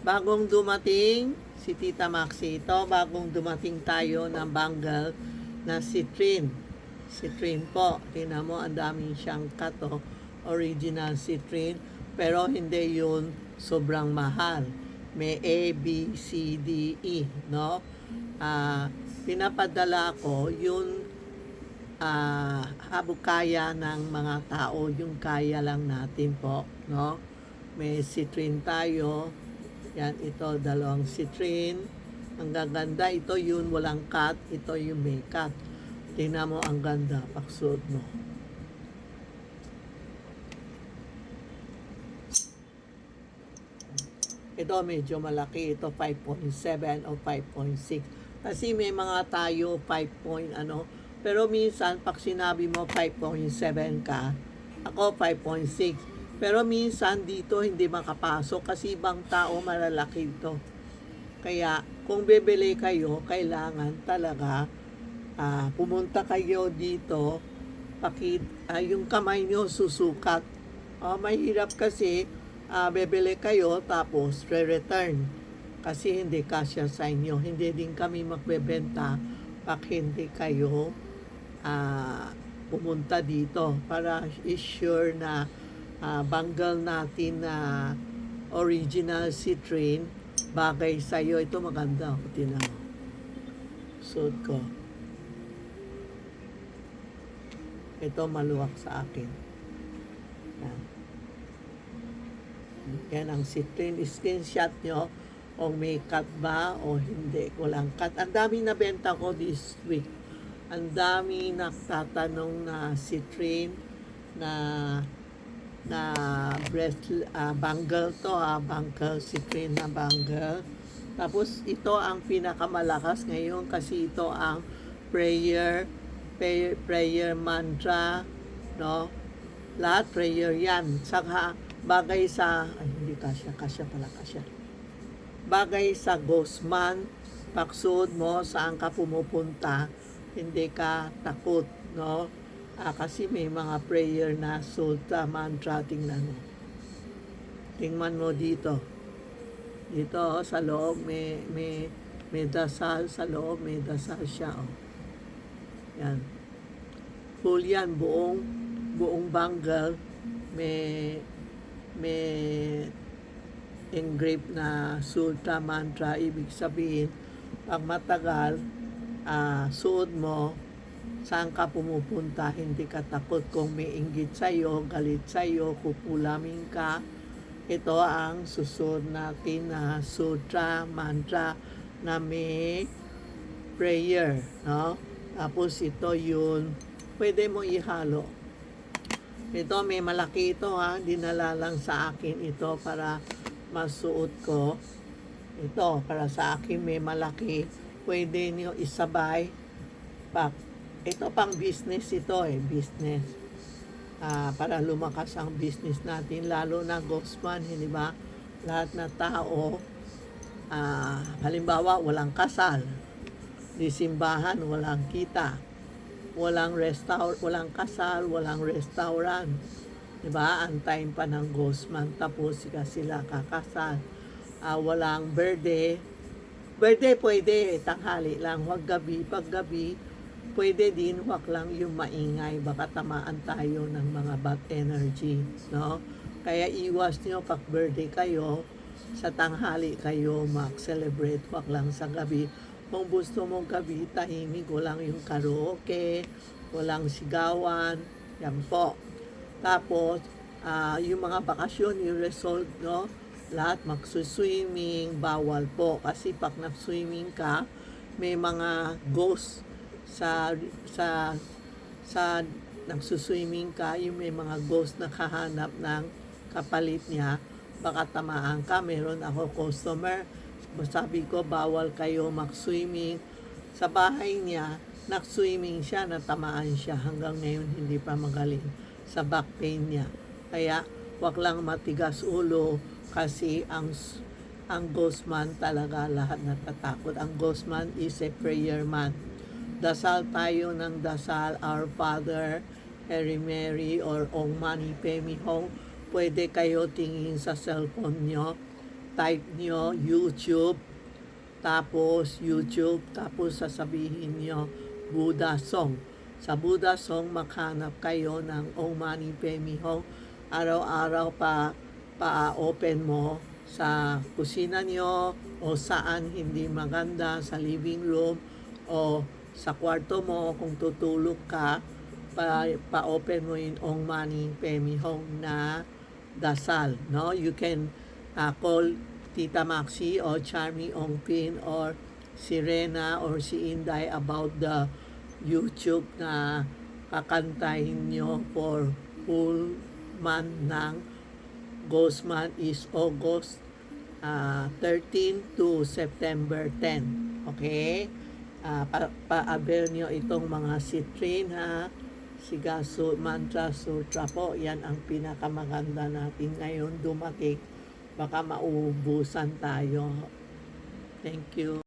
Bagong dumating si Tita Maxi. Ito, bagong dumating tayo ng Bengal na citrine. Citrine po. Tingnan mo, ang daming siyang cut, oh. Original citrine. Pero hindi yun sobrang mahal. May A, B, C, D, E, no? Pinapadala ko yung habukaya ng mga tao, yung kaya lang natin po, no? May citrine tayo. Yan, ito, dalawang citrine. Ang gaganda, ito yun walang cut, ito yung may cut. Tingnan mo, ang ganda, paksuot mo. Ito medyo malaki, ito 5.7 o 5.6. Kasi may mga tayo 5 ano, pero minsan pag sinabi mo 5.7 ka, ako 5.6. Pero minsan dito hindi makapasok kasi ibang tao malalaki ito. Kaya kung bibili kayo, kailangan talaga pumunta kayo dito, yung kamay nyo susukat. Mahirap kasi bibili kayo tapos re-return kasi hindi kasya sa inyo. Hindi din kami magbebenta pag hindi kayo pumunta dito para i-sure na banggal natin na original citrine bagay sa'yo. Ito maganda. Tingnan mo. Suot ko. Ito maluwak sa akin. Yan. Yan ang citrine. Screenshot nyo kung may cut ba o hindi. Walang cut. Ang dami na benta ko this week. Ang dami nagtatanong na citrine na breast bangle to, bangle, citrine na bangle. Tapos ito ang pinakamalakas ngayon kasi ito ang prayer mantra, no? Lahat prayer yan. Saka bagay sa hindi kasya pala. Bagay sa Gosman, pagsuot mo saan ka pumupunta, hindi ka takot, no? Kasi may mga prayer na sulta mantra. Tingnan mo. Tingnan mo dito. Dito sa loob may dasal sa loob, may dasal siya, oh. Yan. Full yan, buong bangle may engrave na sulta mantra. Ibig sabihin, pag matagal suot mo, saan ka pumupunta, hindi ka takot. Kung may inggit sa'yo, galit sa'yo, kukulamin ka, ito ang susunod natin na sutra, mantra na may prayer, no? Tapos ito yun, pwede mo ihalo. Ito may malaki ito, dinala lang sa akin ito para masuot ko. Ito, para sa akin may malaki, pwede niyo isabay. Ito pang business ito, business. Para lumakas ang business natin, lalo na Gosman, hindi ba? Lahat na tao, halimbawa, walang kasal, di simbahan, walang kita, walang kasal, walang restaurant, di ba? Antayin pa ng Gosman, tapos sila kakasal. Walang birthday pwede, tanghali lang, huwag gabi. Pag gabi, pwede din, wag lang yung maingay, baka tamaan tayo ng mga bad energy, no? Kaya iwas nyo pag birthday kayo, sa tanghali kayo mag-celebrate, wag lang sa gabi. Kung gusto mong gabi, tahimik, walang yung karaoke, walang sigawan, yan po. Tapos, yung mga bakasyon, yung resort, no? Lahat magsuswimming, bawal po. Kasi pag nag-swimming ka, may mga ghost sa nagsuswimming ka, yung may mga ghost na kahanap ng kapalit niya, baka tamaan ka. Meron ako customer, sabi ko bawal kayo mag-swimming. Sa bahay niya, nag-swimming siya, natamaan siya. Hanggang ngayon hindi pa magaling sa back pain niya. Kaya wag lang matigas ulo kasi ang Gosman talaga lahat natatakot. Ang Gosman is a prayer man. Dasal tayo ng dasal, Our Father, Hail Mary, or Om Mani Padme Hum. Pwede kayo tingin sa cellphone nyo. type nyo YouTube, tapos sasabihin nyo Buddha Song. Sa Buddha Song, maghanap kayo ng Om Mani Padme Hum. Araw-araw pa-open mo sa kusina nyo o saan hindi maganda, sa living room o sa kwarto mo kung tutulog ka, pa-open mo yung Om Mani Padme Hum na dasal, no? You can call Tita Maxi or Charmy Ongpin or si Rena or si Inday about the YouTube na kakantahin nyo for full month ng Ghost Month is August 13 to September 10. Okay? Pa-avail nyo itong mga citrine, ha? Sigaso, mantra, sutra po. Yan ang pinakamaganda natin ngayon dumating. Baka maubusan tayo. Thank you.